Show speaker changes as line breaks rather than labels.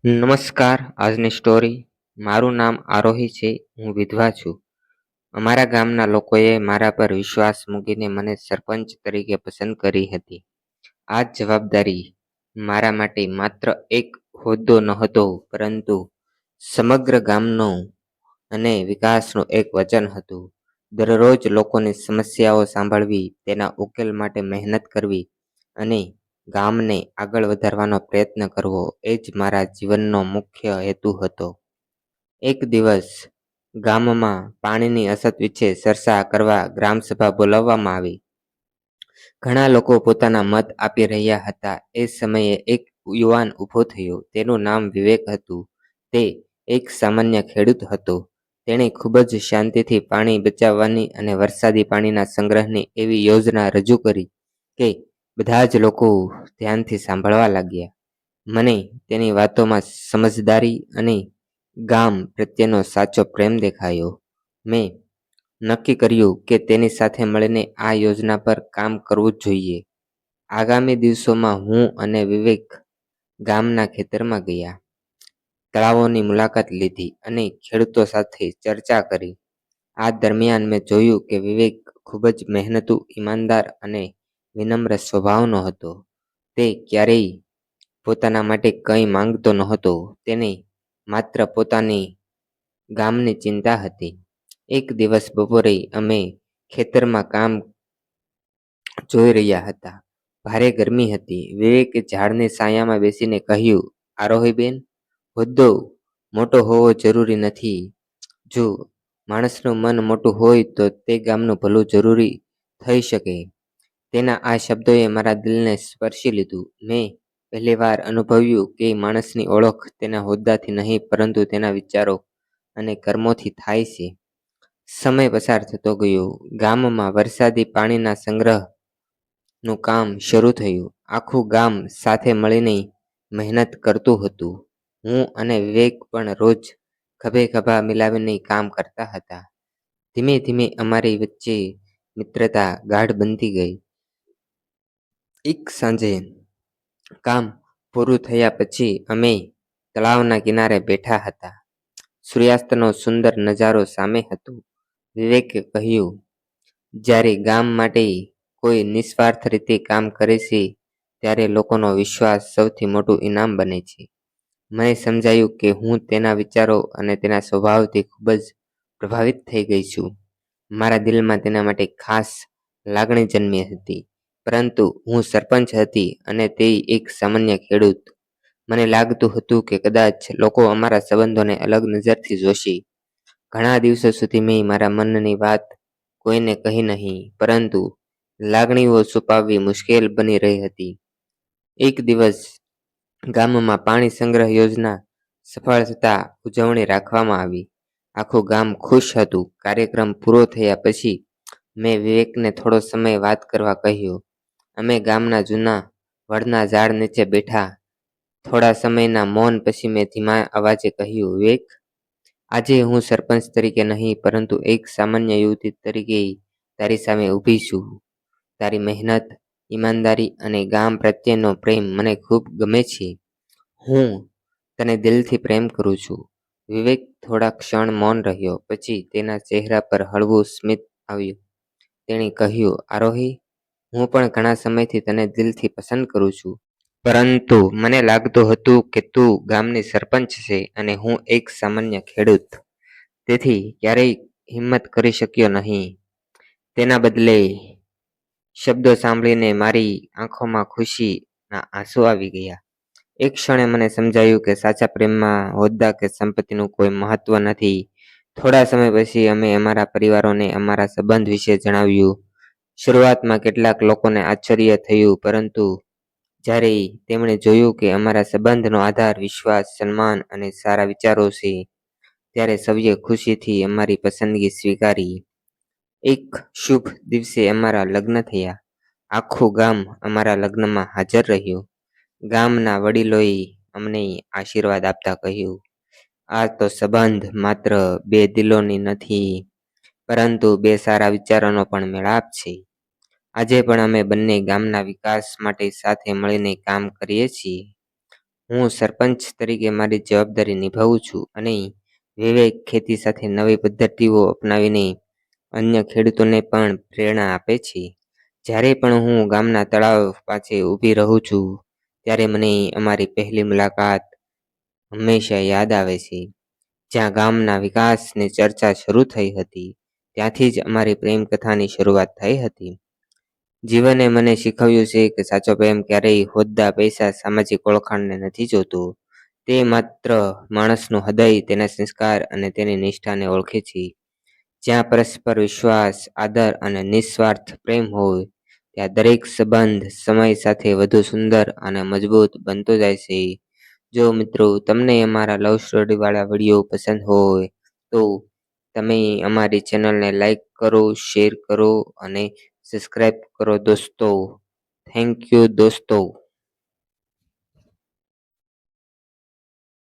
નમસ્કાર. આજની સ્ટોરી. મારું નામ આરોહી છે. હું વિધવા છું. અમારા ગામના લોકોએ મારા પર વિશ્વાસ મૂકીને મને સરપંચ તરીકે પસંદ કરી હતી. આ જવાબદારી મારા માટે માત્ર એક હોદ્દો નહોતો, પરંતુ સમગ્ર ગામનો અને વિકાસનું એક વચન હતું. દરરોજ લોકોની સમસ્યાઓ સાંભળવી, તેના ઉકેલ માટે મહેનત કરવી અને ગામને આગળ વધારવાનો પ્રયત્ન કરવો એ જ મારા જીવનનો મુખ્ય હેતુ હતો. એક દિવસ ગામમાં પાણીની અછત વિશે ચર્ચા કરવા ગ્રામસભા બોલાવવામાં આવી. ઘણા લોકો પોતાના મત આપી રહ્યા હતા. એ સમયે એક યુવાન ઊભો થયો. તેનું નામ વિવેક હતું. તે એક સામાન્ય ખેડૂત હતો. તેણે ખૂબ જ શાંતિથી પાણી બચાવવાની અને વરસાદી પાણીના સંગ્રહની એવી યોજના રજૂ કરી કે બધા જ લોકો ધ્યાનથી સાંભળવા લાગ્યા. મને તેની વાતોમાં સમજદારી અને ગામ પ્રત્યેનો સાચો પ્રેમ દેખાયો. મેં નક્કી કર્યું કે તેની સાથે મળીને આ યોજના પર કામ કરવું જોઈએ. આગામી દિવસોમાં હું અને વિવેક ગામના ખેતરમાં ગયા, તળાવોની મુલાકાત લીધી અને ખેડૂતો સાથે ચર્ચા કરી. આ દરમિયાન મેં જોયું કે વિવેક ખૂબ જ મહેનતુ, ઈમાનદાર અને વિનમ્ર સ્વભાવનો હતો. તે ક્યારેય પોતાના માટે કંઈ માંગતો નહોતો. તેને માત્ર પોતાની ગામની ચિંતા હતી. એક દિવસ બપોરે અમે ખેતરમાં કામ જોઈ રહ્યા હતા. ભારે ગરમી હતી. વિવેકે ઝાડની છાયામાં બેસીને કહ્યું, આરોહીબેન, હોદ્દો મોટો હોવો જરૂરી નથી. જો માણસનું મન મોટું હોય તો તે ગામનું ભલું જરૂરી થઈ શકે. તેના આ શબ્દોએ મારા દિલને સ્પર્શી લીધું. મેં પહેલીવાર અનુભવ્યું કે માણસની ઓળખ તેના હોદ્દાથી નહીં, પરંતુ તેના વિચારો અને કર્મોથી થાય છે. સમય પસાર થતો ગયો. ગામમાં વરસાદી પાણીના સંગ્રહનું કામ શરૂ થયું. આખું ગામ સાથે મળીને મહેનત કરતું હતું. હું અને વિવેક પણ રોજ ખભે ખભા મિલાવીને કામ કરતા હતા. ધીમે ધીમે અમારી વચ્ચે મિત્રતા ગાઢ બનતી ગઈ. એક સાંજે કામ પૂરું થયા પછી અમે તળાવના કિનારે બેઠા હતા. સૂર્યાસ્તનો સુંદર નજારો સામે હતો. વિવેકે કહ્યું, જ્યારે ગામ માટે કોઈ નિસ્વાર્થ રીતે કામ કરે છે, ત્યારે લોકોનો વિશ્વાસ સૌથી મોટું ઇનામ બને છે. મને સમજાયું કે હું તેના વિચારો અને તેના સ્વભાવથી ખૂબ જ પ્રભાવિત થઈ ગઈ છું. મારા દિલમાં તેના માટે ખાસ લાગણી જન્મી હતી. પરંતુ હું સરપંચ હતી અને તે એક સામાન્ય ખેડૂત. મને લાગતું હતું કે કદાચ લોકો અમારા સંબંધોને અલગ નજરથી જોશે. ઘણા દિવસો સુધી મેં મારા મનની વાત કોઈને કહી નહીં, પરંતુ લાગણીઓ છુપાવવી મુશ્કેલ બની રહી હતી. એક દિવસ ગામમાં પાણી સંગ્રહ યોજના સફળ થતાં ઉજવણી રાખવામાં આવી. આખું ગામ ખુશ હતું. કાર્યક્રમ પૂરો થયા પછી મેં વિવેકને થોડો સમય વાત કરવા કહ્યું. અમે ગામના જૂના વડના ઝાડ નીચે બેઠા. થોડા સમયના મૌન પછી મેં ધીમા અવાજે કહ્યું, વિવેક, આજે હું સરપંચ તરીકે નહીં, પરંતુ એક સામાન્ય યુવતી તરીકે તારી સામે ઊભી છું. તારી મહેનત, ઈમાનદારી અને ગામ પ્રત્યેનો પ્રેમ મને ખૂબ ગમે છે. હું તને દિલથી પ્રેમ કરું છું. વિવેક થોડા ક્ષણ મૌન રહ્યો. પછી તેના ચહેરા પર હળવું સ્મિત આવ્યું. તેણે કહ્યું, આરોહી, હું પણ ઘણા સમયથી તને દિલથી પસંદ કરું છું. પરંતુ મને લાગતું હતું કે તું ગામની સરપંચ છે અને હું એક સામાન્ય ખેડૂત. તેથી ક્યારેય હિંમત કરી શક્યો નહીં. તેના બદલે શબ્દો સાંભળીને મારી આંખોમાં ખુશીના આંસુ આવી ગયા. એક ક્ષણે મને સમજાયું કે સાચા પ્રેમમાં હોદ્દા કે સંપત્તિનું કોઈ મહત્વ નથી. થોડા સમય પછી અમે અમારા પરિવારોને અમારા સંબંધ વિશે જણાવ્યું. શરૂઆતમાં કેટલાક લોકોને આશ્ચર્ય થયું, પરંતુ જ્યારે તેમણે જોયું કે અમારા સંબંધનો આધાર વિશ્વાસ, સન્માન અને સારા વિચારો છે, ત્યારે સૌએ ખુશીથી અમારી પસંદગી સ્વીકારી. એક શુભ દિવસે અમારા લગ્ન થયા. આખું ગામ અમારા લગ્નમાં હાજર રહ્યું. ગામના વડીલોએ અમને આશીર્વાદ આપતા કહ્યું, આ તો સંબંધ માત્ર બે દિલોની નથી, પરંતુ બે સારા વિચારોનો પણ મેળાપ છે. આજે પણ અમે બંને ગામના વિકાસ માટે સાથે મળીને કામ કરીએ છીએ. હું સરપંચ તરીકે મારી જવાબદારી નિભાવું છું અને વિવેક ખેતી સાથે નવી પદ્ધતિઓ અપનાવીને અન્ય ખેડૂતોને પણ પ્રેરણા આપે છે. જ્યારે પણ હું ગામના તળાવ પાસે ઊભી રહું છું ત્યારે મને અમારી પહેલી મુલાકાત હંમેશા યાદ આવે છે, જ્યાં ગામના વિકાસની ચર્ચા શરૂ થઈ હતી. ત્યાંથી જ અમારી પ્રેમ કથાની શરૂઆત થઈ હતી. જીવને મને શીખવ્યું છે કે સાચો પ્રેમ ક્યારેય હોદ્દા, પૈસા, સામાજિક ઓળખાણને નથી જોતો. તે માત્ર માણસનું હૃદય, તેના સંસ્કાર અને તેની નિષ્ઠાને ઓળખે છે. જ્યાં પરસ્પર વિશ્વાસ, આદર અને નિસ્વાર્થ પ્રેમ હોય ત્યાં દરેક સંબંધ સમય સાથે વધુ સુંદર અને મજબૂત બનતો જાય છે. જો મિત્રો તમને અમારા લવ સ્ટોરી વાળા વિડીયો પસંદ હોય તો તમે અમારી ચેનલને લાઈક કરો, શેર કરો અને સબસ્ક્રાઈબ કરો દોસ્તો. થેન્ક યુ દોસ્તો.